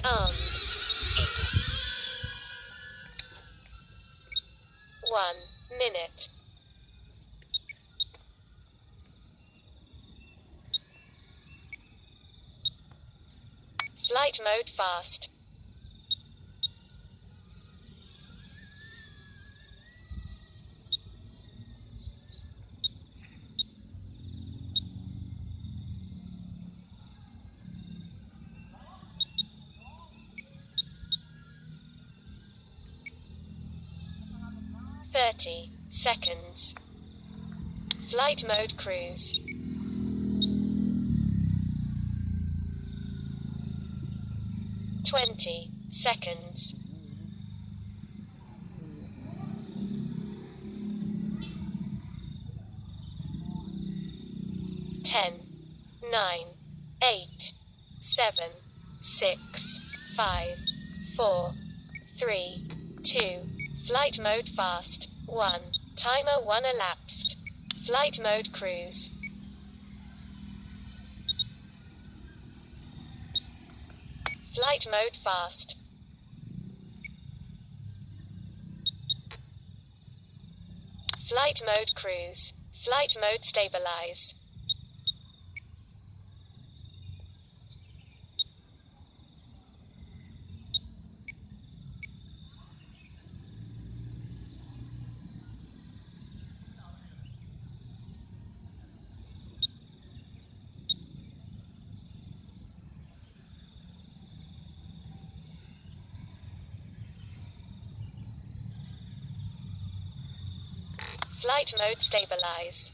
Armed. 1 minute. Flight mode fast. seconds. Flight mode cruise. 20 seconds. Ten, 9, 8, 7, 6, 5, 4, 3, 2. Flight mode fast. 1. Timer 1 elapsed. Flight mode cruise. Flight mode fast. Flight mode cruise. Flight mode stabilize. Flight mode stabilize.